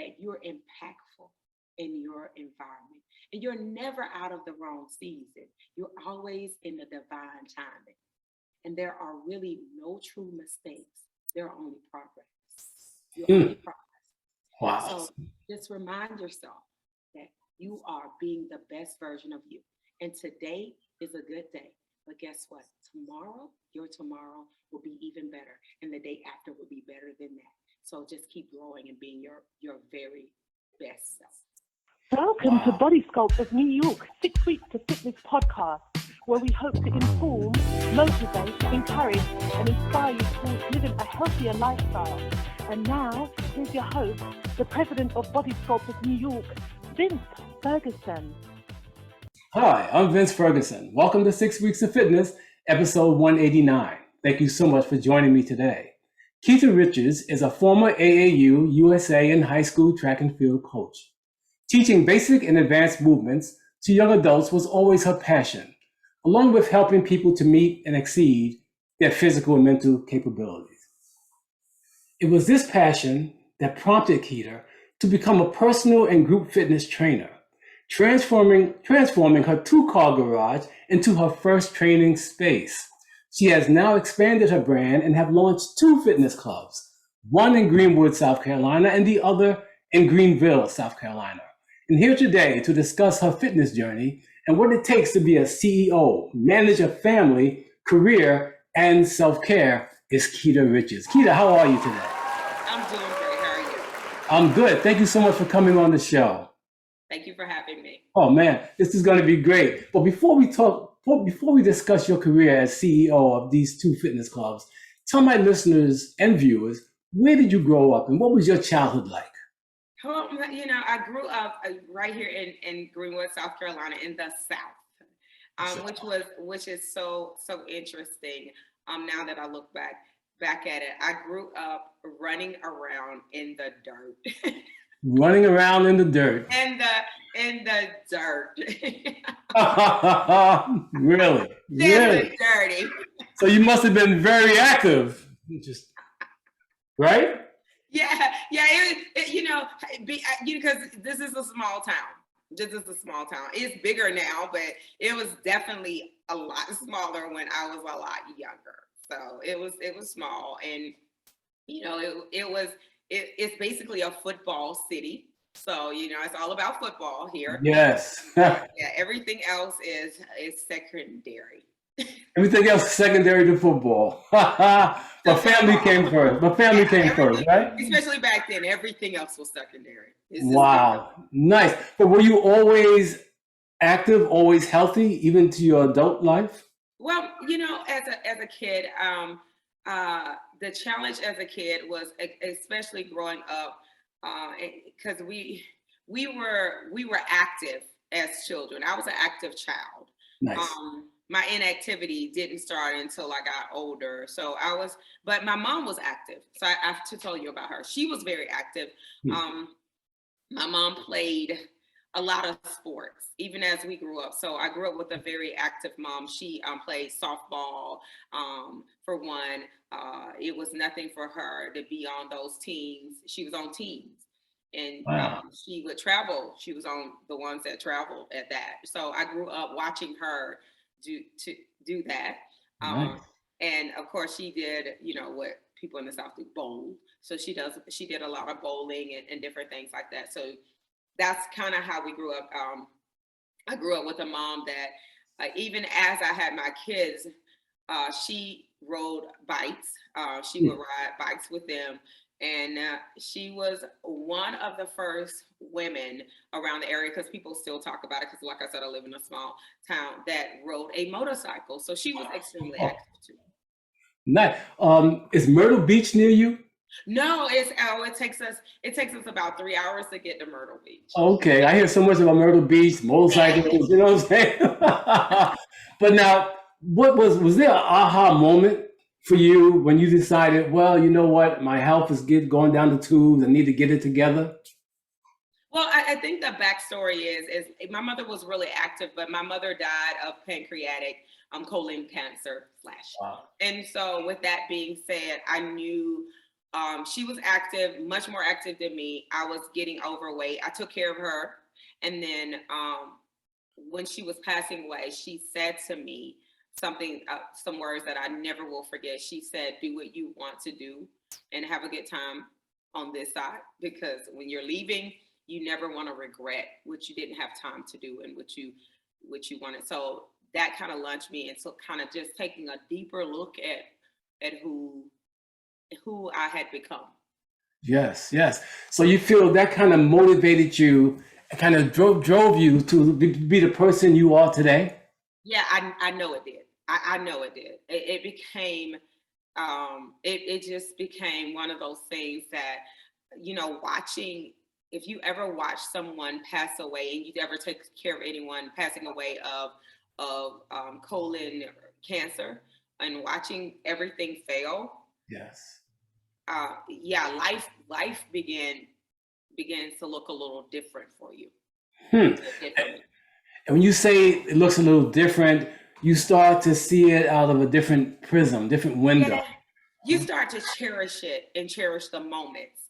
that you're impactful in your environment. And you're never out of the wrong season. You're always in the divine timing. And there are really no true mistakes. There are only progress. You're only Mm. progress. Wow. So just remind yourself that you are being the best version of you. And today is a good day. But guess what? Tomorrow, your tomorrow will be even better. And the day after will be better than that. So just keep growing and being your very best self. Welcome to Body Sculpt of New York 6 Weeks to Fitness podcast, where we hope to inform, motivate, encourage, and inspire you towards living a healthier lifestyle. And now, here's your host, the president of Body Sculpt of New York, Vince Ferguson. Hi, I'm Vince Ferguson. Welcome to 6 Weeks of Fitness, episode 189. Thank you so much for joining me today. Keita Richards is a former AAU, USA, and high school track and field coach. Teaching basic and advanced movements to young adults was always her passion, along with helping people to meet and exceed their physical and mental capabilities. It was this passion that prompted Keita to become a personal and group fitness trainer, transforming her two-car garage into her first training space. She has now expanded her brand and have launched two fitness clubs, one in Greenwood, South Carolina, and the other in Greenville, South Carolina. And here today to discuss her fitness journey and what it takes to be a CEO, manage a family, career, and self-care is Keita Richards. Keita, how are you today? I'm doing great. How are you? I'm good. Thank you so much for coming on the show. Thank you for having me. Oh man, this is going to be great. But before we discuss your career as CEO of these two fitness clubs, tell my listeners and viewers, where did you grow up and what was your childhood like? Well, I grew up right here in Greenwood, South Carolina, in the South, which is so interesting. Now that I look back at it, I grew up running around in the dirt. Running around in the dirt. in the dirt. Really? Really dirty. So you must have been very active. Right? Yeah. Because this is a small town. It's bigger now, but it was definitely a lot smaller when I was a lot younger. So it was small, and it's basically a football city. So it's all about football here. Yes. Yeah. Everything else is secondary. Everything else is secondary to football. But family came first. Right? Especially back then, everything else was secondary. Wow, nice. But were you always active, always healthy, even to your adult life? Well, as a kid, the challenge as a kid was, especially growing up, because we were active as children. I was an active child. Nice. My inactivity didn't start until I got older. But my mom was active. So I have to tell you about her. She was very active. My mom played a lot of sports, even as we grew up. So I grew up with a very active mom. She played softball, for one. It was nothing for her to be on those teams. She was on teams. And wow. She would travel. She was on the ones that traveled at that. So I grew up watching her do that. Nice. And of course she did, what people in the South do, bowl. So she did a lot of bowling and different things like that. So that's kind of how we grew up. I grew up with a mom that even as I had my kids, she rode bikes. She would ride bikes with them. And she was one of the first women around the area, because people still talk about it, because like I said, I live in a small town, that rode a motorcycle. So she was extremely active too. Nice. Is Myrtle Beach near you? No, it takes us about 3 hours to get to Myrtle Beach. Okay, I hear so much about Myrtle Beach, motorcycles, you know what I'm saying? But now, was there an aha moment for you when you decided, well, you know what, my health is going down the tubes, I need to get it together? Well, I think the backstory is my mother was really active, but my mother died of pancreatic colon cancer / Wow. And so with that being said, I knew She was active, much more active than me. I was getting overweight. I took care of her. And then when she was passing away, she said to me something, some words that I never will forget. She said, do what you want to do and have a good time on this side, because when you're leaving, you never want to regret what you didn't have time to do and what you wanted. So that kind of launched me into kind of just taking a deeper look at who I had become. Yes, yes. So you feel that kind of motivated you, kind of drove you to be the person you are today? Yeah, I know it did. I know it did. It became, it just became one of those things that, watching, if you ever watch someone pass away and you ever take care of anyone passing away of colon cancer and watching everything fail. Yes. Life begins to look a little different for you. And when you say it looks a little different, you start to see it out of a different prism, different window. Yeah. You start to cherish it and cherish the moments.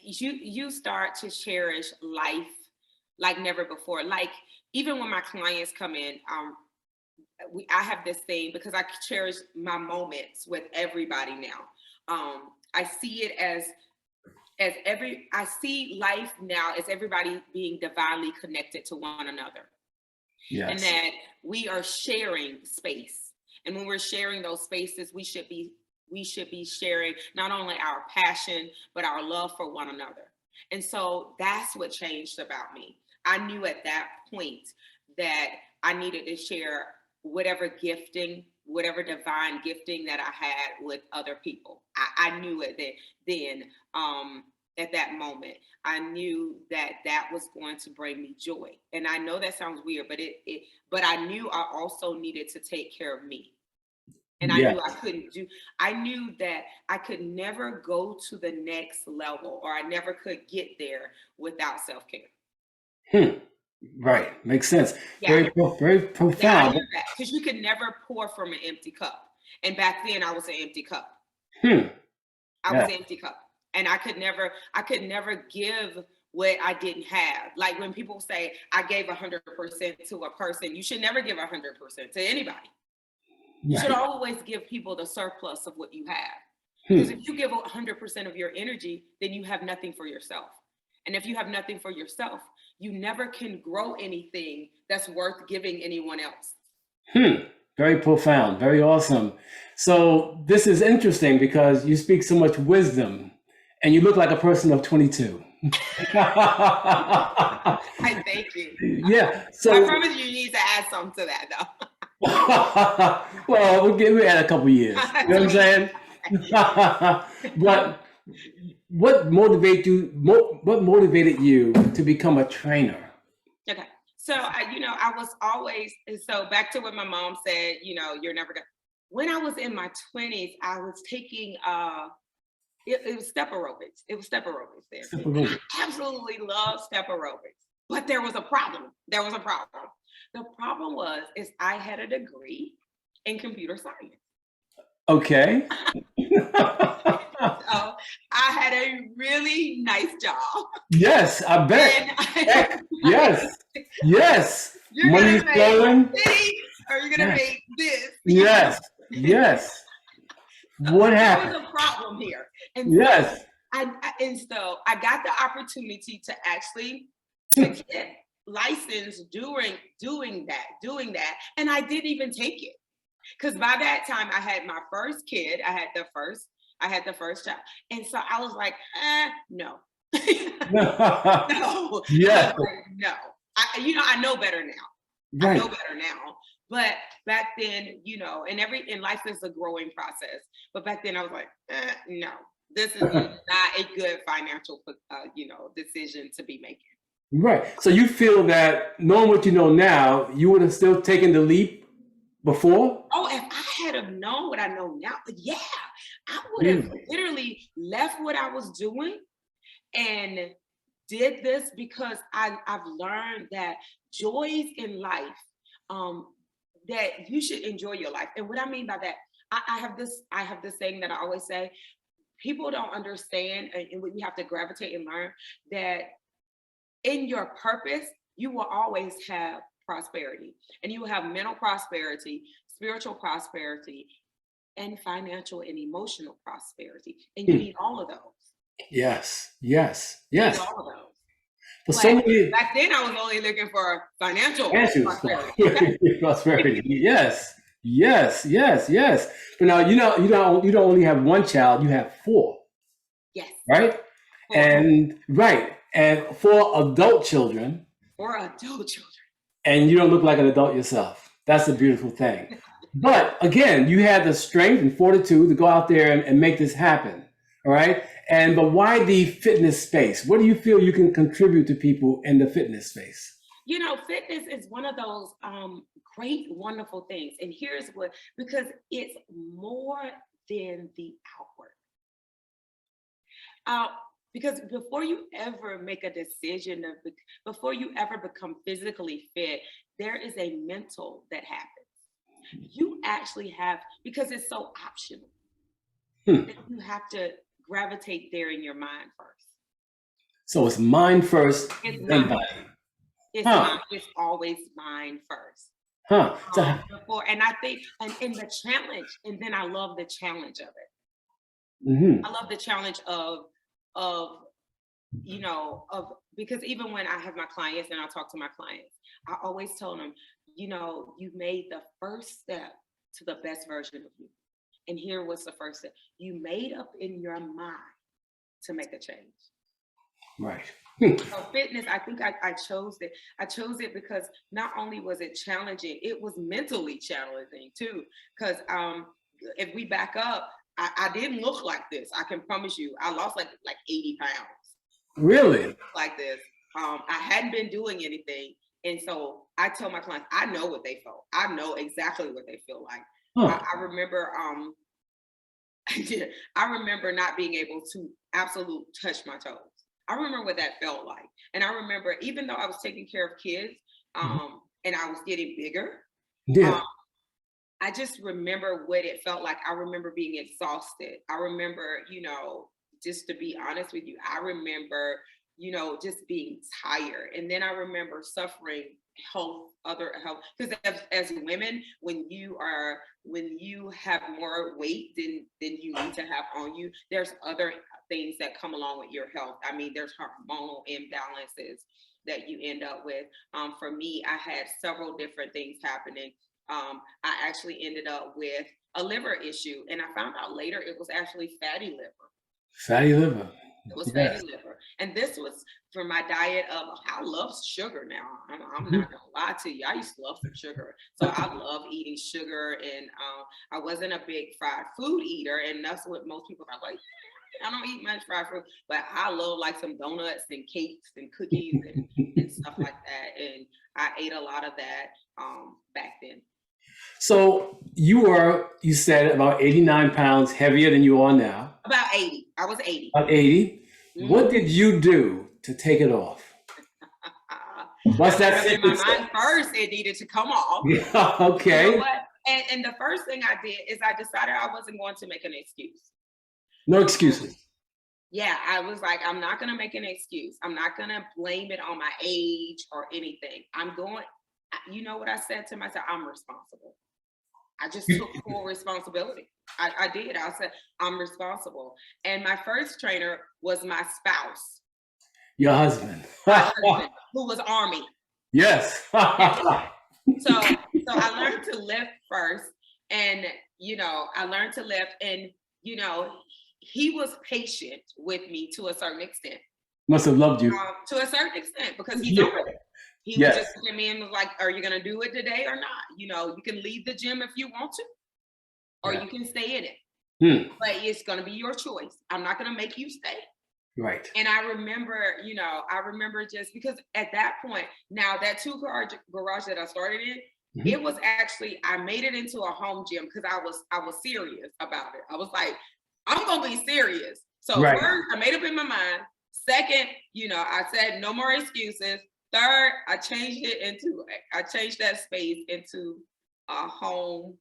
You start to cherish life like never before. Like even when my clients come in, I have this thing because I cherish my moments with everybody now. I see it as I see life now as everybody being divinely connected to one another. Yes. And that we are sharing space. And when we're sharing those spaces, we should be sharing not only our passion, but our love for one another. And so that's what changed about me. I knew at that point that I needed to share whatever gifting, whatever divine gifting that I had with other people. I knew it then at that moment. I knew that was going to bring me joy. And I know that sounds weird, but I knew I also needed to take care of me. And I knew that I could never go to the next level, or I never could get there without self-care. Right. Makes sense. Yeah. Very profound. Because you could never pour from an empty cup. And back then I was an empty cup. I was an empty cup. And I could never give what I didn't have. Like when people say I gave 100% to a person, you should never give 100% to anybody. You should always give people the surplus of what you have. Because if you give 100% of your energy, then you have nothing for yourself. And if you have nothing for yourself, you never can grow anything that's worth giving anyone else. Very profound, very awesome. So this is interesting because you speak so much wisdom and you look like a person of 22. I thank you. Yeah. So I promise you need to add something to that though. Well, we'll add a couple years. You know what I'm saying? But what motivated you to become a trainer? Okay. So I was always, so back to what my mom said, you're never gonna, when I was in my 20s, I was taking it was step aerobics. It was step aerobics there. I absolutely love step aerobics. But there was a problem. The problem was I had a degree in computer science. Okay. So I had a really nice job. Yes, I bet. Yes. You're Money's flowing. Or you're gonna make this. Yes. What happened? There was a problem here. And yes. So I got the opportunity to actually get licensed doing that. And I didn't even take it. Because by that time I had my first kid. I had the first child. And so I was like, no. No. Yeah. No. I know better now. Right. I know better now. But back then, and life is a growing process. But back then I was like, no, this is not a good financial, decision to be making. Right. So you feel that knowing what you know now, you would have still taken the leap before? Oh, if I had have known what I know now, yeah, I would have literally left what I was doing and did this because I've learned that joys in life, that you should enjoy your life. And what I mean by that, I have this saying that I always say, people don't understand, and we have to gravitate and learn that in your purpose, you will always have prosperity, and you will have mental prosperity, spiritual prosperity, and financial and emotional prosperity. And you need all of those. Yes. You need all of those. For so many, back then, I was only looking for financial prosperity. prosperity. Yes. But now you don't only have one child; you have 4. Yes. Right. 4. And 4 adult children. 4 adult children. And you don't look like an adult yourself. That's a beautiful thing. But again, you had the strength and fortitude to go out there and make this happen. All right. But why the fitness space? What do you feel you can contribute to people in the fitness space? Fitness is one of those great, wonderful things. And here's what, because it's more than the outward. Because before you ever make a decision, before you ever become physically fit, there is a mental that happens. You actually have, because it's so optional, that you have to gravitate there in your mind first. So it's mind first, then body. It's always mind first. And I think, and the challenge, and then I love the challenge of it. I love the challenge of because even when I have my clients and I talk to my clients, I always tell them, you've made the first step to the best version of you. And here was the first step. You made up in your mind to make a change. Right. So fitness, I think I chose it. I chose it because not only was it challenging, it was mentally challenging too. Because if we back up, I didn't look like this. I can promise you, I lost like 80 pounds. Really? Like this. I hadn't been doing anything. And so I tell my clients, I know what they felt. I know exactly what they feel like. I remember I remember not being able to absolutely touch my toes. I remember what that felt like. And I remember, even though I was taking care of kids and I was getting bigger, I just remember what it felt like. I remember being exhausted. I remember, just to be honest with you, I remember, just being tired. And then I remember suffering other health, because as women, when you have more weight than you need to have on you, there's other things that come along with your health. I mean, there's hormonal imbalances that you end up with. For me, I had several different things happening. I actually ended up with a liver issue, and I found out later it was actually fatty liver. Fatty liver. It was fatty liver. And this was for my diet of, I love sugar now. I'm not gonna lie to you. I used to love some sugar. So I love eating sugar, and I wasn't a big fried food eater. And that's what most people are like, I don't eat much fried food, but I love like some donuts and cakes and cookies and stuff like that. And I ate a lot of that back then. So you said about 89 pounds heavier than you are now. About 80. I was 80. About 80. Mm-hmm. What did you do to take it off? What's that? In my mind first, it needed to come off. Yeah, okay. You know what? And the first thing I did is I decided I wasn't going to make an excuse. No excuses. Yeah, I was like, I'm not going to make an excuse. I'm not going to blame it on my age or anything. You know what I said to myself? I'm responsible. I just took full responsibility. I did. I said, I'm responsible. And my first trainer was my spouse. Your husband. My husband, who was Army. Yes. So I learned to lift first. And, I learned to lift. And, he was patient with me to a certain extent. Must have loved you. To a certain extent, because he's Army. He would just look at me and was like, are you going to do it today or not? You can leave the gym if you want to, or you can stay in it. But it's going to be your choice. I'm not going to make you stay. Right. And I remember, just because at that point, now that 2 garage that I started in, it was actually, I made it into a home gym because I was serious about it. I was like, I'm going to be serious. So first, I made up in my mind. Second, I said no more excuses. Third, I changed that space into a home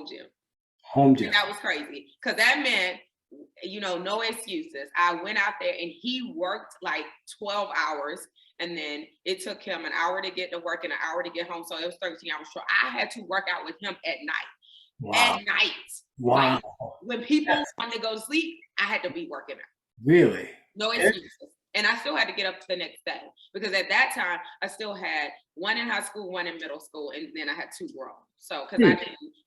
gym. Home gym. And that was crazy because that meant no excuses. I went out there and he worked like 12 hours. And then it took him an hour to get to work and an hour to get home. So it was 13 hours. So I had to work out with him at night. Wow. At night. Wow. Like, when people wanted to go to sleep, I had to be working out. Really? No excuses. And I still had to get up the next day because at that time I still had one in high school, one in middle school, and then I had 2 grown. So because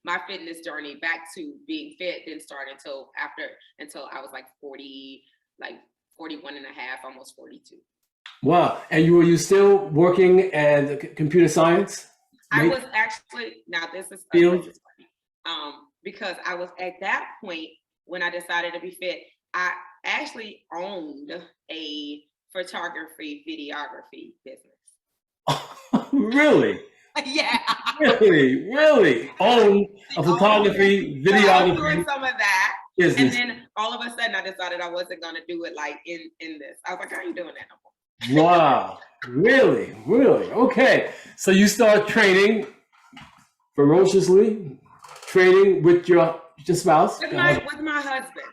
my fitness journey back to being fit didn't start until I was like 40, like 41 and a half, almost 42. Wow. And were you still working at computer science? I was actually, now this is funny, because I was at that point when I decided to be fit, I actually owned a photography, videography business. Really? Yeah. Really? Own a photography, videography. I was doing some of that. Business. And then all of a sudden I decided I wasn't going to do it like in this. I was like, I ain't doing that no more. Wow. Really? Okay. So you start training ferociously, training with your spouse? With my husband.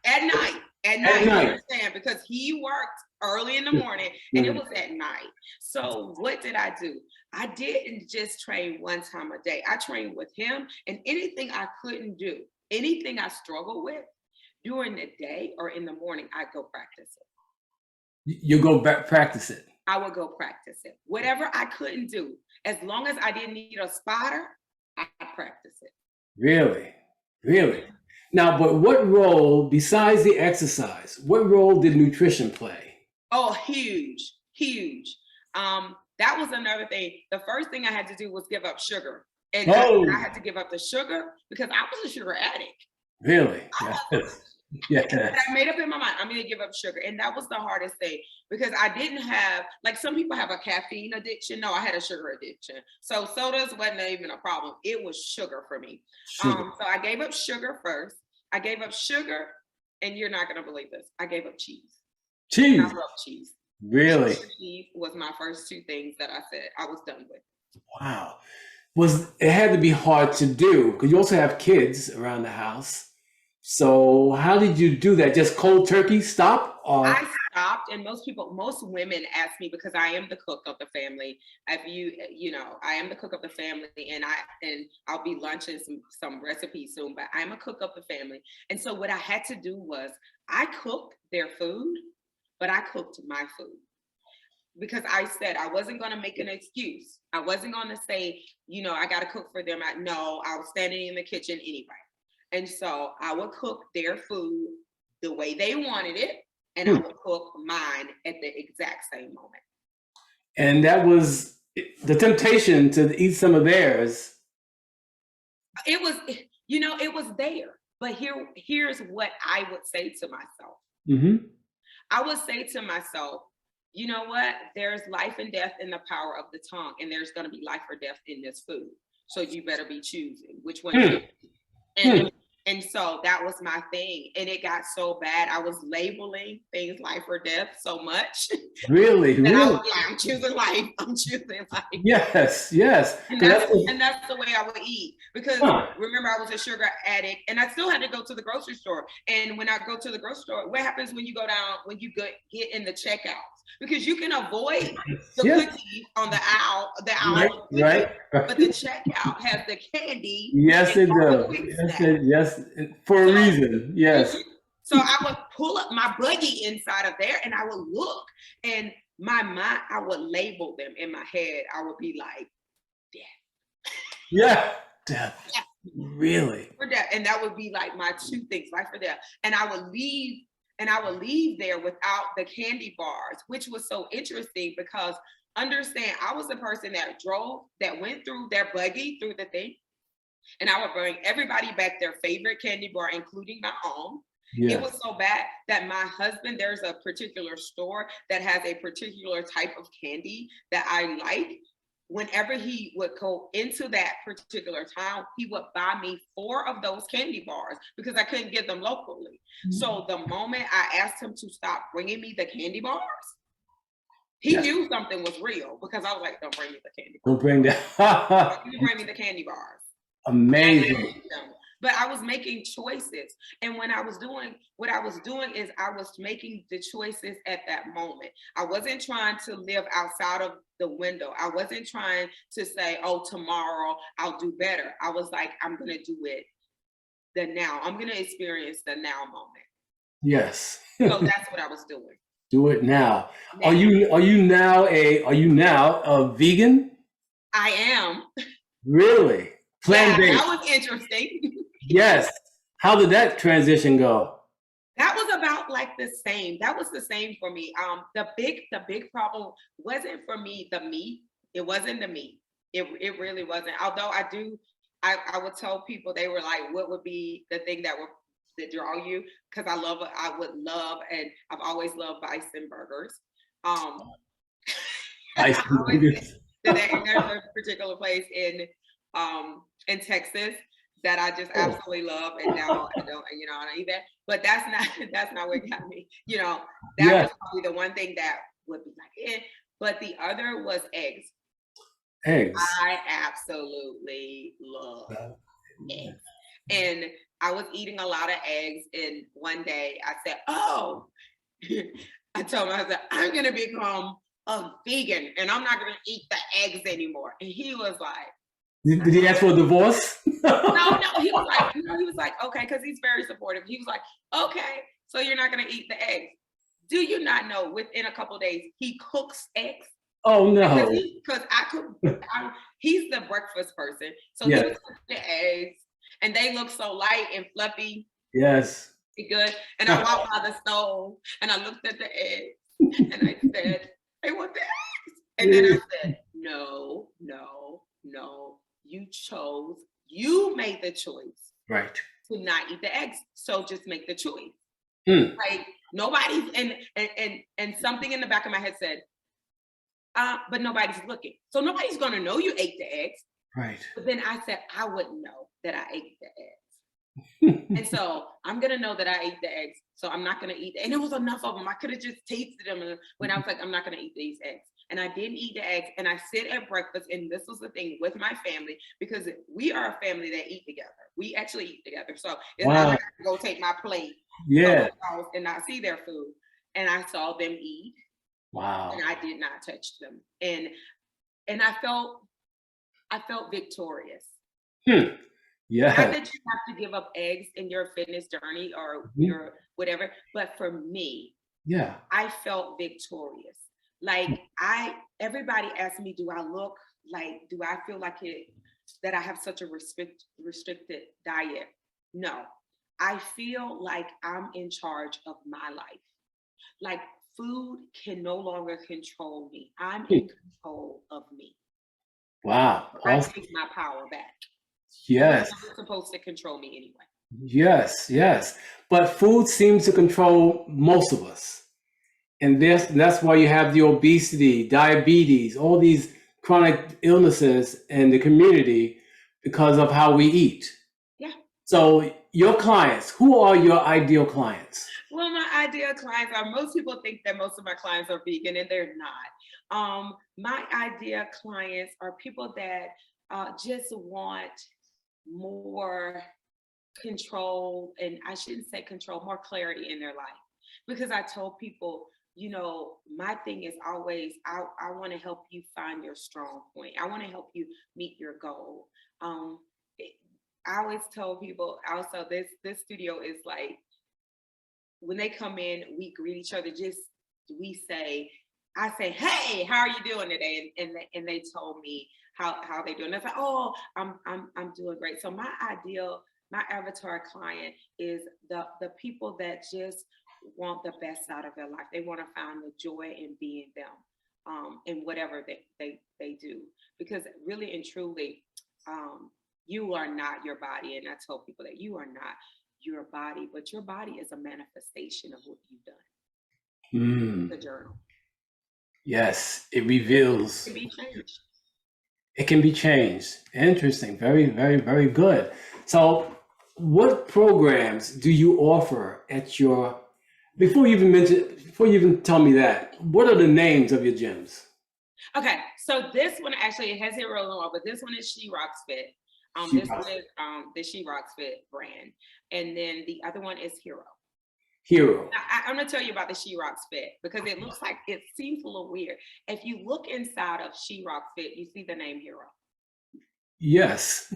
At night. You understand? Because he worked early in the morning and it was at night. So what did I do? I didn't just train one time a day. I trained with him, and anything I couldn't do, anything I struggled with during the day or in the morning, I'd go practice it. You go back practice it? I would go practice it. Whatever I couldn't do, as long as I didn't need a spotter, I practice it. Really? Now, but what role, besides the exercise, what role did nutrition play? Oh, huge. That was another thing. The first thing I had to do was give up sugar. And I had to give up the sugar because I was a sugar addict. Really? Yeah. But I made up in my mind, I'm going to give up sugar. And that was the hardest thing because I didn't have, like some people have a caffeine addiction. No, I had a sugar addiction. So sodas wasn't even a problem. It was sugar for me. So I gave up sugar first. I gave up sugar, and you're not going to believe this. I gave up cheese. Cheese? I love cheese. Really? Cheese was my first 2 things that I said I was done with. Wow. It had to be hard to do because you also have kids around the house. So how did you do that? Just cold turkey stop? I stopped, and most women ask me because I am the cook of the family. I am the cook of the family, and I'll be launching some recipes soon. But I'm a cook of the family, and so what I had to do was I cooked their food, but I cooked my food because I said I wasn't going to make an excuse. I wasn't going to say, I got to cook for them. I was standing in the kitchen anyway. And so I would cook their food the way they wanted it, and I would cook mine at the exact same moment. And that was the temptation to eat some of theirs. It was there. But here's what I would say to myself. Mm-hmm. I would say to myself, you know what? There's life and death in the power of the tongue, and there's going to be life or death in this food. So you better be choosing which one. And so that was my thing. And it got so bad. I was labeling things life or death so much. Really? That I was like, I'm choosing life. I'm choosing life. Yes. And that's the way I would eat. Because remember, I was a sugar addict and I still had to go to the grocery store. And when I go to the grocery store, what happens when you get in the checkouts? Because you can avoid the cookie on the aisle, right. But the checkout has the candy. Yes, it does. Yes, for a reason. Yes. So I would pull up my buggy inside of there, and I would look, and my mind, I would label them in my head. I would be like, death. Yeah, death. Yeah. Really? For death, and that would be like my 2 things, life or death, and I would leave. And I would leave there without the candy bars, which was so interesting because understand, I was the person that went through their buggy, through the thing. And I would bring everybody back their favorite candy bar, including my own. Yes. It was so bad that my husband, there's a particular store that has a particular type of candy that I like. Whenever he would go into that particular town, he would buy me 4 of those candy bars because I couldn't get them locally. Mm-hmm. So the moment I asked him to stop bringing me the candy bars, he knew something was real because I was like, don't bring me the candy bars. Don't bring that. You bring me the candy bars. Amazing. but I was making choices. And when I was doing, what I was doing is I was making the choices at that moment. I wasn't trying to live outside of the window. I wasn't trying to say, oh, tomorrow I'll do better. I was like, I'm going to do it the now. I'm going to experience the now moment. Yes. So that's what I was doing. Do it now. Are you now a vegan? I am. Really? Plant-based. Yeah, that was interesting. Yes. How did that transition go? That was about like the same. That was the same for me. The big problem wasn't for me the meat. It wasn't the meat. It really wasn't. Although I would tell people, they were like, what would be the thing that draw you? Because I would love, and I've always loved bison burgers. Bison burgers. There's a particular place in Texas that I just absolutely love, and now I don't eat that. But that's not what got me. That was probably the one thing that would be like, But the other was eggs. Eggs. I absolutely love eggs. And I was eating a lot of eggs, and one day I said, oh, I told my husband, I'm going to become a vegan, and I'm not going to eat the eggs anymore. And he was like, did he ask for a divorce? No, he was like, okay, because he's very supportive. He was like, okay, so you're not going to eat the eggs. Do you not know within a couple of days, he cooks eggs? Oh, no. Because he's the breakfast person. So he would cook the eggs, and they look so light and fluffy. Yes. Good. And I walked by the stove, and I looked at the eggs, and I said, I want the eggs. And then I said, no. You made the choice. Right. To not eat the eggs. So just make the choice. Like nobody's, and something in the back of my head said, but nobody's looking. So nobody's going to know you ate the eggs. Right. But then I said, I wouldn't know that I ate the eggs. And so I'm going to know that I ate the eggs. So I'm not going to eat. And it was enough of them. I could have just tasted them when I was like, I'm not going to eat these eggs. And I didn't eat the eggs. And I sit at breakfast. And this was the thing with my family, because we are a family that eat together. We actually eat together. So it's not like I can go take my plate and not see their food. And I saw them eat. Wow. And I did not touch them. And I felt victorious. Yeah. Not that you have to give up eggs in your fitness journey or your whatever, but for me, I felt victorious. Like everybody asked me, do I feel like that I have such a restricted diet? No, I feel like I'm in charge of my life. Like food can no longer control me. I'm in control of me. Wow. I take my power back. Yes. It's supposed to control me anyway. Yes. But food seems to control most of us. And that's why you have the obesity, diabetes, all these chronic illnesses in the community because of how we eat. Yeah. So your clients, who are your ideal clients? Well, my ideal clients are, most people think that most of my clients are vegan, and they're not. My ideal clients are people that just want more control, and I shouldn't say control, more clarity in their life. Because I told people, my thing is always, I want to help you find your strong point. I want to help you meet your goal. I always tell people also, this studio is like, when they come in, we greet each other. I say, hey, how are you doing today? And they told me how they doing. They're like, oh, I'm doing great. So my avatar client is the people that just want the best out of their life. They want to find the joy in being them, in whatever they do. Because really and truly, you are not your body. And I tell people that you are not your body, but your body is a manifestation of what you've done. The journal. Yes, it reveals. It can be changed. It can be changed. Interesting. Very, very, very good. So what programs do you offer at your, before you even tell me that, what are the names of your gyms? Okay, so this one actually, it has it rolling on, but this one is She Rocks Fit. This one is the She Rocks Fit brand. And then the other one is Hero. Hero. Now, I'm going to tell you about the She Rocks Fit because it looks like, it seems a little weird. If you look inside of She Rocks Fit, you see the name Hero. Yes.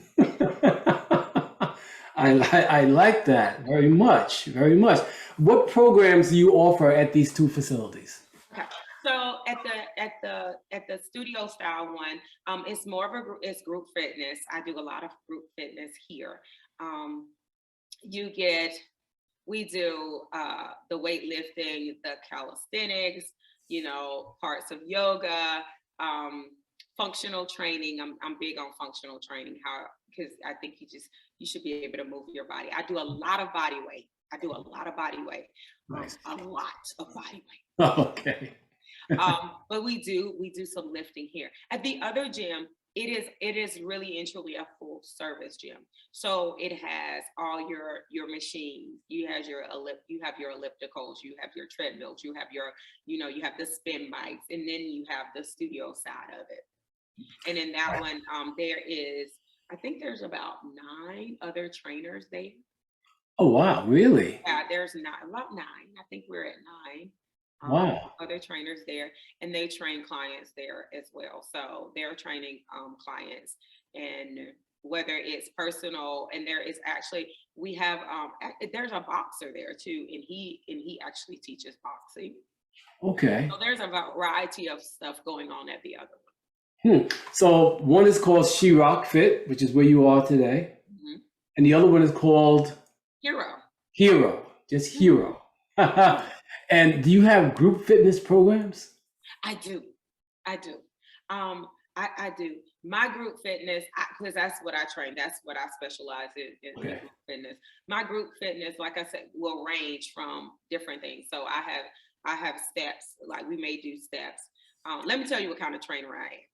I like that very much, very much. What programs do you offer at these two facilities? Okay. So at the studio style one, it's more of it's group fitness. I do a lot of group fitness here. We do the weightlifting, the calisthenics, parts of yoga, functional training. I'm big on functional training, because I think you should be able to move your body. I do a lot of body weight. Nice. A lot of body weight. Okay. But we do some lifting here. At the other gym, it is really and truly a full service gym. So it has all your machines. You have your ellipticals, you have your treadmills, you have you have the spin bikes, and then you have the studio side of it. And in that one, I think there's about 9 other trainers there. Oh wow, really? Yeah, there's about 9. I think we're at 9. Wow. Other trainers there, and they train clients there as well. So they're training clients, and whether it's personal, and we have there's a boxer there too, and he actually teaches boxing. Okay. So there's a variety of stuff going on at the other one. So one is called She Rock Fit, which is where you are today, and the other one is called Hero, just Hero. And do you have group fitness programs? I do. I do. My group fitness, because that's what I train. That's what I specialize in group fitness. My group fitness, like I said, will range from different things. So I have steps, like we may do steps. Let me tell you what kind of trainer I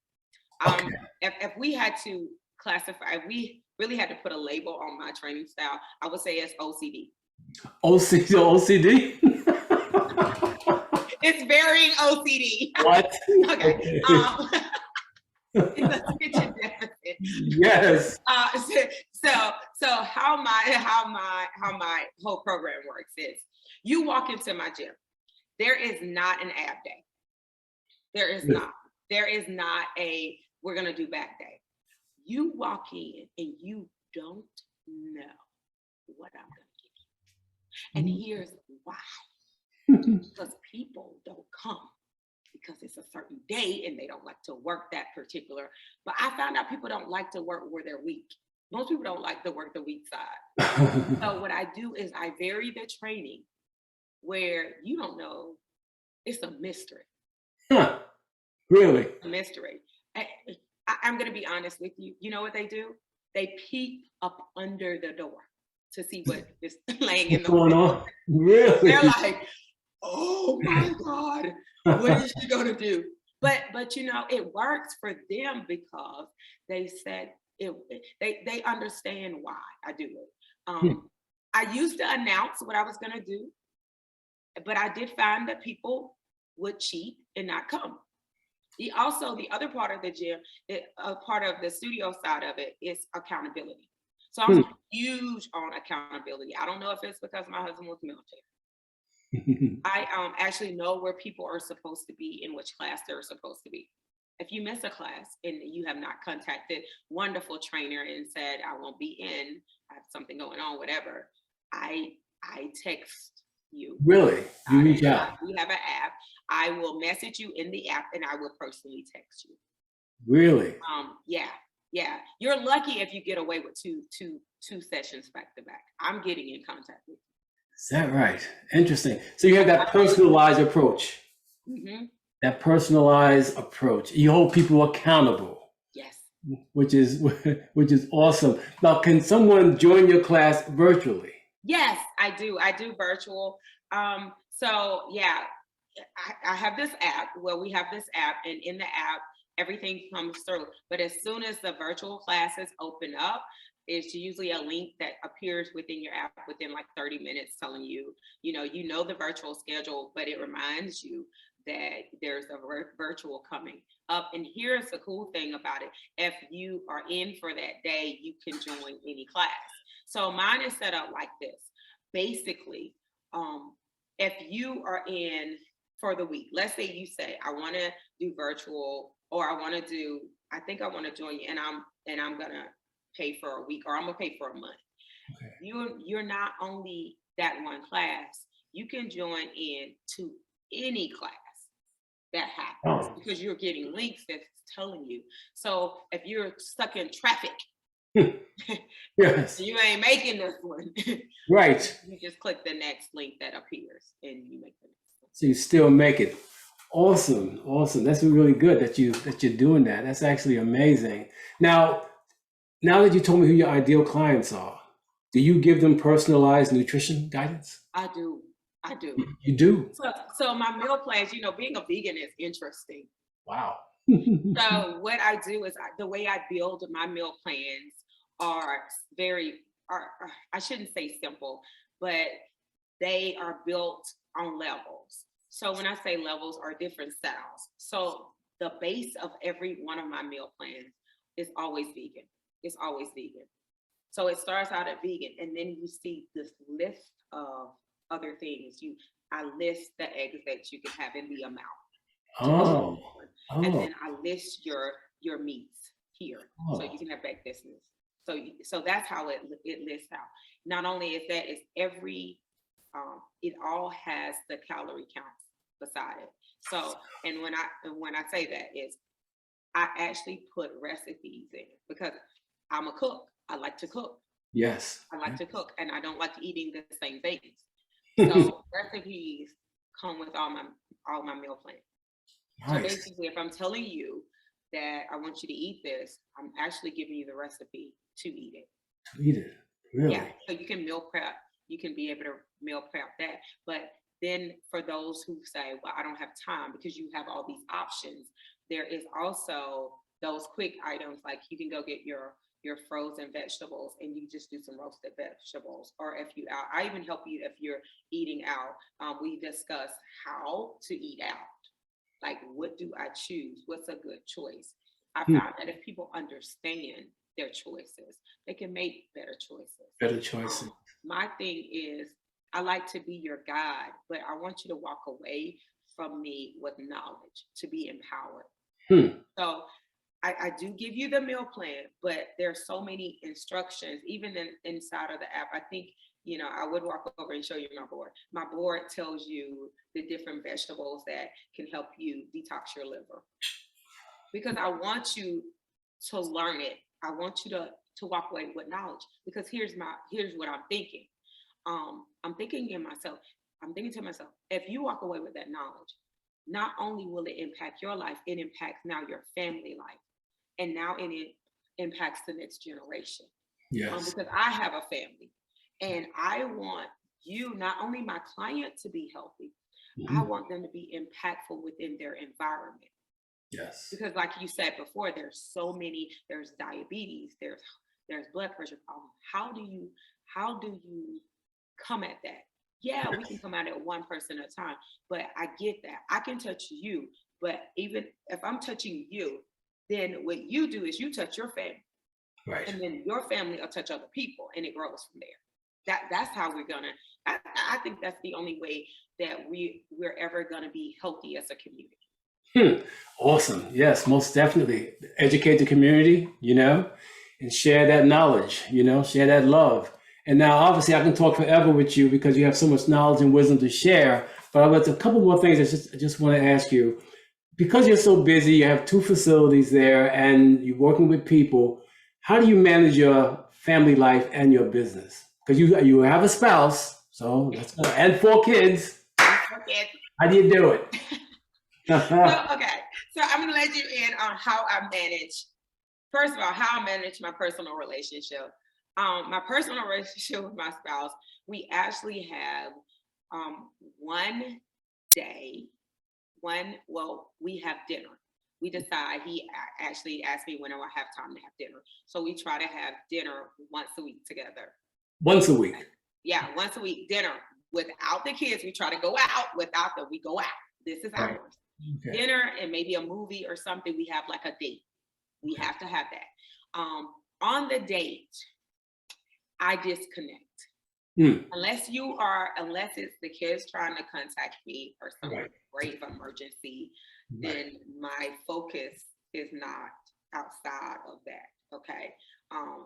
am. If we had to classify, if we really had to put a label on my training style, I would say it's OCD. OCD? It's varying OCD. What? Okay. It's attention deficit. Yes. So how my whole program works is, you walk into my gym. There is not an ab day. There is not. There is not a we're gonna do back day. You walk in and you don't know what I'm gonna give you. And here's why. Because people don't come because it's a certain day and they don't like to work that particular. But I found out people don't like to work where they're weak. Most people don't like to work the weak side. So what I do is I vary the training where you don't know. It's a mystery. Huh. Really? A mystery. I'm going to be honest with you. You know what they do? They peek up under the door to see what is laying in the going on. Really? They're like, oh my God, what is she going to do? But it works for them because they said they understand why I do it. I used to announce what I was going to do, but I did find that people would cheat and not come. The other part of the gym, part of the studio side of it is accountability. So I'm huge on accountability. I don't know if it's because my husband was military. I actually know where people are supposed to be, in which class they're supposed to be. If you miss a class and you have not contacted wonderful trainer and said, I won't be in, I have something going on, whatever, I text you. Really? You reach out? We have an app. I will message you in the app and I will personally text you. Really? Yeah. You're lucky if you get away with two sessions back to back. I'm getting in contact with you. Is that right? Interesting. So you have that personalized approach. That personalized approach. You hold people accountable. Yes. Which is awesome. Now, can someone join your class virtually? Yes, I do. I do virtual. So yeah, I have this app. Well, we have this app, and in the app, everything comes through. But as soon as the virtual classes open up, it's usually a link that appears within your app within like 30 minutes telling you, the virtual schedule, but it reminds you that there's a virtual coming up. And here's the cool thing about it. If you are in for that day, you can join any class. So mine is set up like this. Basically, if you are in for the week, let's say you say, I want to do virtual, or I think I want to join you, and I'm going to pay for a week, or I'm going to pay for a month. Okay. You're not only that one class, you can join in to any class that happens, because you're getting links that's telling you. So if you're stuck in traffic, yes, you ain't making this one. right. You just click the next link that appears and you make the next one. So you still make it. Awesome. That's really good that you're doing that. That's actually amazing. Now that you told me who your ideal clients are, do you give them personalized nutrition guidance? I do. You do? So my meal plans, being a vegan is interesting. Wow. So what I do is the way I build my meal plans are I shouldn't say simple, but they are built on levels. So when I say levels, are different styles. So the base of every one of my meal plans is always vegan. It's always vegan. So it starts out at vegan, and then you see this list of other things. I list the eggs that you can have in the amount. And then I list your meats here, so you can have breakfasts. So that's how it lists out. Not only is that, it's every it all has the calorie counts beside it. So, and when I say that, is I actually put recipes in, because I'm a cook. I like to cook. Yes. I like to cook, and I don't like eating the same things. So recipes come with all my meal plans. Nice. So basically, if I'm telling you that I want you to eat this, I'm actually giving you the recipe to eat it. To eat it, really? Yeah. So you can meal prep. You can be able to meal prep that. But then for those who say, well, I don't have time, because you have all these options, there is also those quick items, like you can go get your frozen vegetables and you just do some roasted vegetables. Or if I even help you if you're eating out. We discuss how to eat out. Like, what do I choose? What's a good choice? I found that if people understand their choices, they can make better choices. My thing is, I like to be your guide, but I want you to walk away from me with knowledge, to be empowered. So I do give you the meal plan, but there's so many instructions, even inside of the app. I think, I would walk over and show you my board. My board tells you the different vegetables that can help you detox your liver, because I want you to learn it. I want you to walk away with knowledge, because here's what I'm thinking. I'm thinking to myself, if you walk away with that knowledge, not only will it impact your life, it impacts now your family life, and now it impacts the next generation. Yes. Because I have a family, and I want you, not only my client, to be healthy, I want them to be impactful within their environment. Yes. Because like you said before, there's diabetes, there's blood pressure problems. How do you come at that? Yeah, we can come at it one person at a time, but I get that. I can touch you, but even if I'm touching you, then what you do is you touch your family. Right. And then your family will touch other people, and it grows from there. That's how we're gonna. I think that's the only way that we're ever gonna be healthy as a community. Awesome. Yes, most definitely. Educate the community, and share that knowledge, share that love. And now, obviously, I can talk forever with you because you have so much knowledge and wisdom to share. But I've got a couple more things I just want to ask you. Because you're so busy, you have 2 facilities there, and you're working with people. How do you manage your family life and your business? Because you have a spouse, so that's good, and 4 kids. How do you do it? Okay, so I'm gonna let you in on how I manage. First of all, how I manage my personal relationship. My personal relationship with my spouse, we actually have one day. We have dinner. We decide, he actually asked me when I have time to have dinner. So we try to have dinner once a week together. Once a week? Yeah, once a week dinner. Without the kids, we try to go out. Without them, we go out. This is Right. ours. Okay. Dinner and maybe a movie or something, we have like a date. We have to have that. On the date, I disconnect. Unless it's the kids trying to contact me for some Right. grave emergency, Right. then my focus is not outside of that. Okay.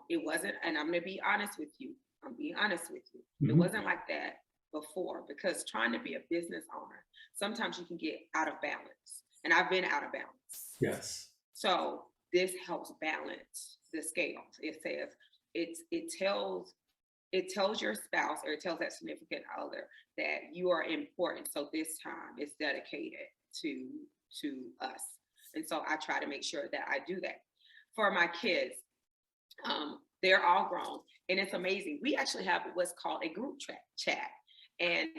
It wasn't, and I'm gonna be honest with you. I'm being honest with you. It wasn't like that before, because trying to be a business owner, sometimes you can get out of balance. And I've been out of balance. Yes. So this helps balance the scales. It says it tells your spouse, or it tells that significant other, that you are important. So this time is dedicated to us. And so I try to make sure that I do that. For my kids, they're all grown, and it's amazing. We actually have what's called a group chat. And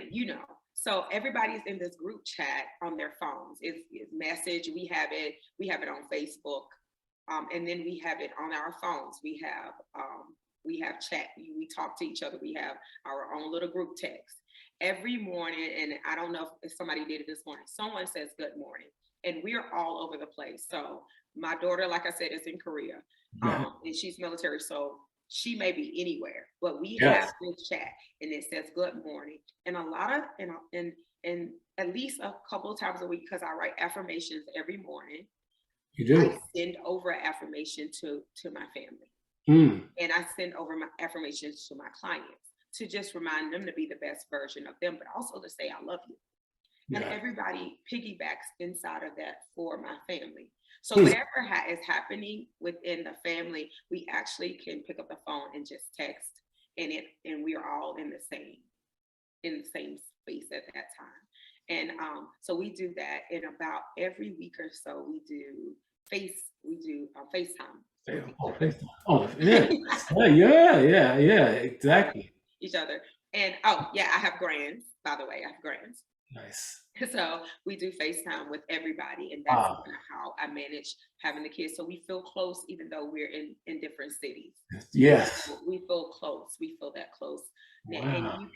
so everybody's in this group chat on their phones. It's message. We have it on Facebook. And then we have it on our phones. We have chat. We talk to each other. We have our own little group text every morning. And I don't know if somebody did it this morning. Someone says good morning, and we're all over the place. So my daughter, like I said, is in Korea, and she's military, so she may be anywhere. But we have this chat, and it says good morning, and a lot of and at least a couple of times a week, because I write affirmations every morning. You do. I send over an affirmation to my family, and I send over my affirmations to my clients to just remind them to be the best version of them, but also to say I love you. And everybody piggybacks inside of that for my family. So whatever is happening within the family, we actually can pick up the phone and just text, and we are all in the same space at that time. And so we do that, and about every week or so we do FaceTime. Oh, FaceTime. Oh, yeah, exactly. Each other. And I have grands, by the way. I have grands. Nice. So we do FaceTime with everybody, and that's kind of how I manage having the kids. So we feel close, even though we're in different cities. Yes. So we feel close. We feel that close. Wow.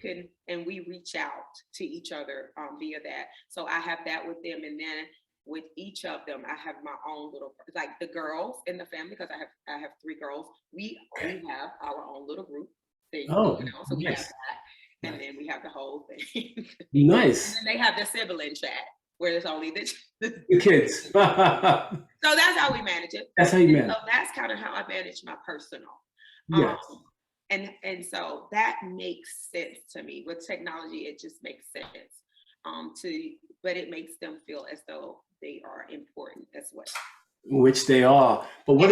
And we reach out to each other via that. So I have that with them, and then with each of them, I have my own little, like the girls in the family, because I have 3 girls. We have our own little group thing. Oh, so we nice. have that. And then we have the whole thing. Nice. And then they have the sibling chat where there's only the kids. So that's how we manage it. That's how you manage. So that's kind of how I manage my personal. Yes. And so that makes sense to me. With technology, it just makes sense. But it makes them feel as though they are important as well. Which they are. But what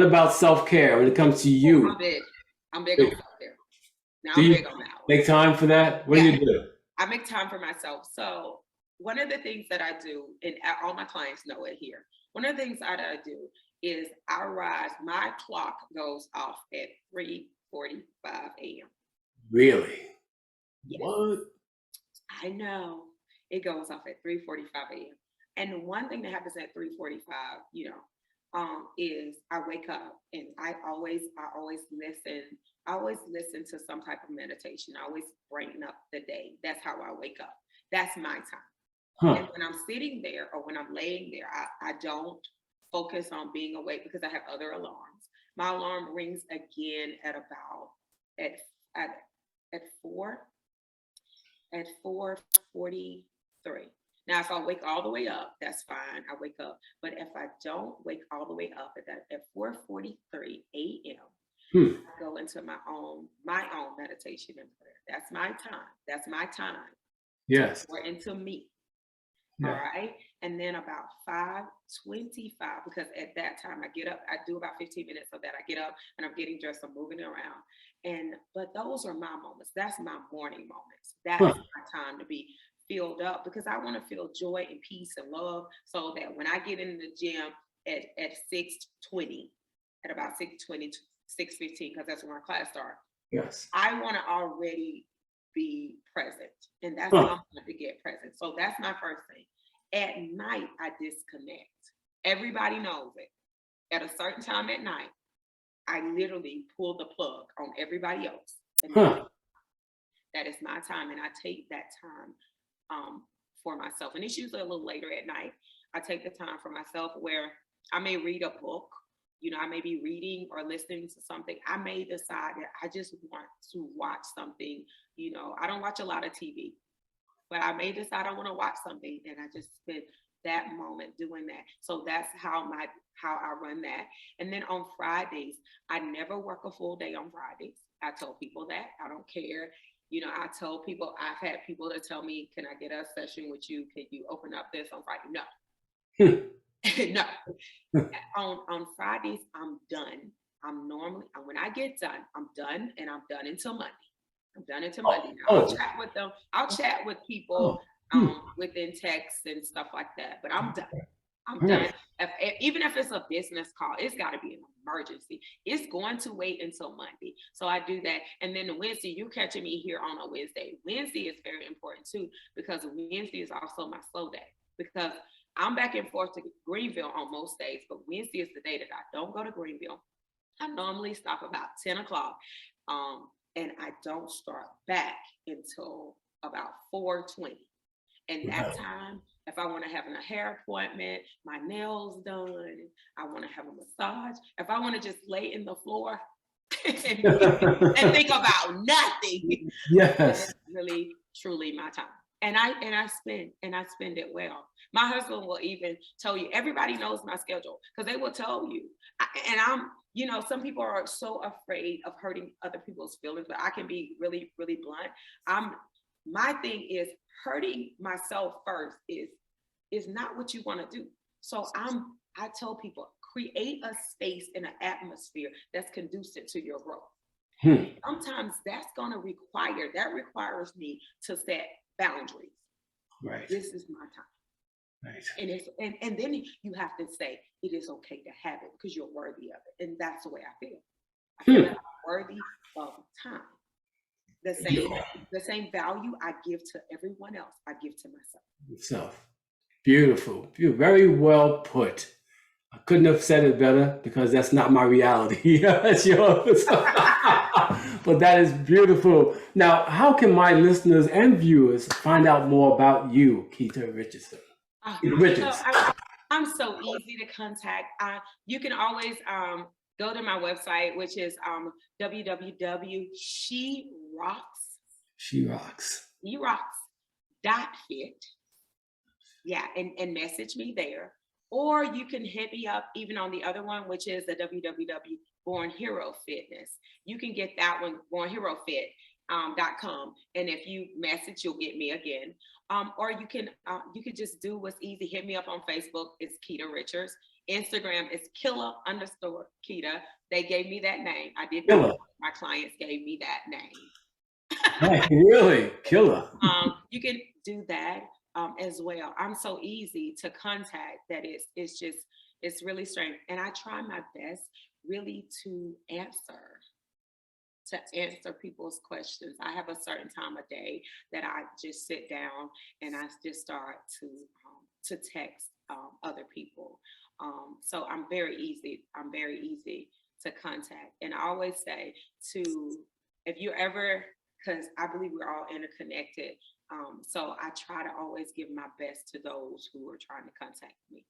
about self-care when it comes to you? I'm big on self-care. Now I'm big on that one. Make time for that? What do you do? I make time for myself. So one of the things that I do, and all my clients know it here, one of the things that I do is I rise. My clock goes off at 3:45 a.m. Really? Yes. What? I know. It goes off at 3:45 a.m. And one thing that happens at 3:45, is I wake up, and I always listen. I always listen to some type of meditation. I always brighten up the day. That's how I wake up. That's my time. And when I'm sitting there or when I'm laying there, I don't focus on being awake because I have other alarms. My alarm rings again at 4:43. Now, if I wake all the way up, that's fine. I wake up. But if I don't wake all the way up at 4:43 a.m., I go into my own meditation and prayer. That's my time. That's my time. Yes. Or into me. Yeah. All right. And then about 5:25, because at that time I get up, I do about 15 minutes of that. I get up and I'm getting dressed, I'm moving around. But those are my moments. That's my morning moments. That's my time to be filled up, because I want to feel joy and peace and love, so that when I get in the gym at 6:20, at about 6:20 to 6:15, because that's when our class starts. Yes. I want to already be present, and that's how I'm going to get present. So that's my first thing. At night, I disconnect. Everybody knows it. At a certain time at night, I literally pull the plug on everybody else. And that is my time, and I take that time for myself. And it's usually a little later at night. I take the time for myself where I may read a book. I may be reading or listening to something. I may decide that I just want to watch something. I don't watch a lot of TV, but I may decide I want to watch something, and I just spend that moment doing that. So that's how I run that. And then on Fridays, I never work a full day on Fridays. I tell people that. I don't care. I tell people, I've had people that tell me, can I get a session with you? Can you open up this on Friday? No. No. On Fridays, I'm done. When I get done, I'm done, and I'm done until Monday. I'll chat with them. I'll chat with people within text and stuff like that, but I'm done. I'm done. Even if it's a business call, it's got to be an emergency. It's going to wait until Monday. So I do that. And then the Wednesday, you're catching me here on a Wednesday. Wednesday is very important too, because Wednesday is also my slow day, because I'm back and forth to Greenville on most days, but Wednesday is the day that I don't go to Greenville. I normally stop about 10 o'clock, and I don't start back until about 4:20. And that time, if I want to have a hair appointment, my nails done, I want to have a massage, if I want to just lay in the floor and think about nothing, that's really, truly my time. And I spend it well. My husband will even tell you, everybody knows my schedule, because they will tell you. Some people are so afraid of hurting other people's feelings, but I can be really, really blunt. My thing is, hurting myself first is not what you want to do. So I tell people, create a space and an atmosphere that's conducive to your growth. Sometimes that requires me to set boundaries. Right. This is my time. Right. And then you have to say it is okay to have it because you're worthy of it. And that's the way I feel. I feel that I'm worthy of time. The same value I give to everyone else, I give to myself. Beautiful. Very well put. I couldn't have said it better, because that's not my reality. That's yours. But that is beautiful. Now, how can my listeners and viewers find out more about you, Keita Richardson? I'm so easy to contact. You can always go to my website, which is SheRocks.fit. Yeah, and message me there. Or you can hit me up even on the other one, which is the www. Born Hero Fitness. You can get that one, bornherofit.com. And if you message, you'll get me again. Or you can just do what's easy. Hit me up on Facebook. It's Keita Richards. Instagram is Killa_Keita. They gave me that name. I did not. My clients gave me that name. Really? Killa. You can do that as well. I'm so easy to contact that it's really strange. And I try my best really to answer people's questions. I have a certain time of day that I just sit down and I just start to text other people. So I'm very easy to contact. And I always say if you're ever, because I believe we're all interconnected. So I try to always give my best to those who are trying to contact me.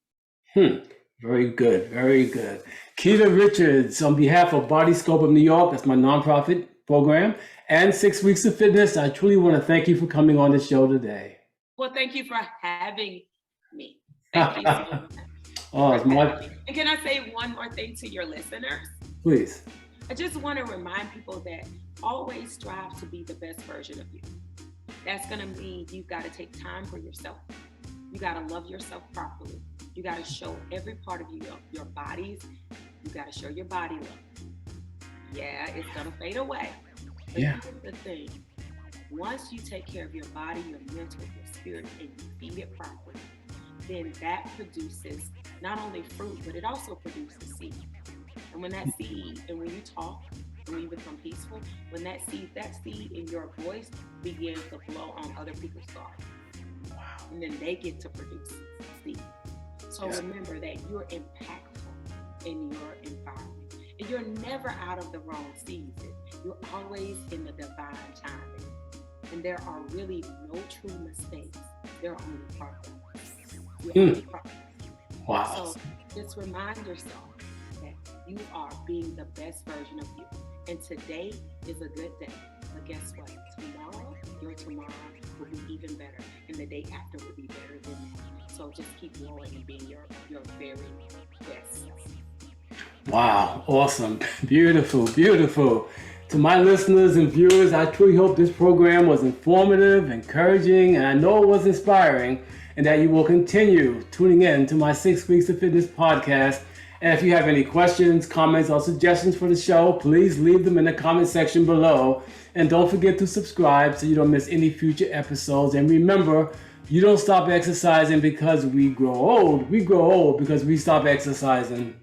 Very good. Very good. Keita Richards, on behalf of Body Scope of New York, that's my nonprofit program, and 6 Weeks of Fitness, I truly want to thank you for coming on the show today. Well, thank you for having me. Thank you so much. It's my... And can I say one more thing to your listeners? Please. I just want to remind people that always strive to be the best version of you. That's going to mean you've got to take time for yourself. You got to love yourself properly. You got to show every part of you, your bodies. You got to show your body love. Yeah, it's going to fade away. But here's the thing. Once you take care of your body, your mental, your spirit, and you feed it properly, then that produces not only fruit, but it also produces seed. And when that seed, and when you talk, and when you become peaceful, when that seed in your voice begins to blow on other people's thoughts. And then they get to produce seed. So remember that you're impactful in your environment. And you're never out of the wrong season. You're always in the divine timing. And there are really no true mistakes Your only progress. Your Mm. only progress. Wow. So just remind yourself that you are being the best version of you. And today is a good day. But guess what? Tomorrow, your tomorrow will be even better. And the day after will be better than that. So just keep growing and being your very best self. Wow. Awesome. Beautiful. Beautiful. To my listeners and viewers, I truly hope this program was informative, encouraging, and I know it was inspiring, and that you will continue tuning in to my 6 Weeks of Fitness podcast. And if you have any questions, comments, or suggestions for the show, please leave them in the comment section below. And don't forget to subscribe so you don't miss any future episodes. And remember, you don't stop exercising because we grow old. We grow old because we stop exercising.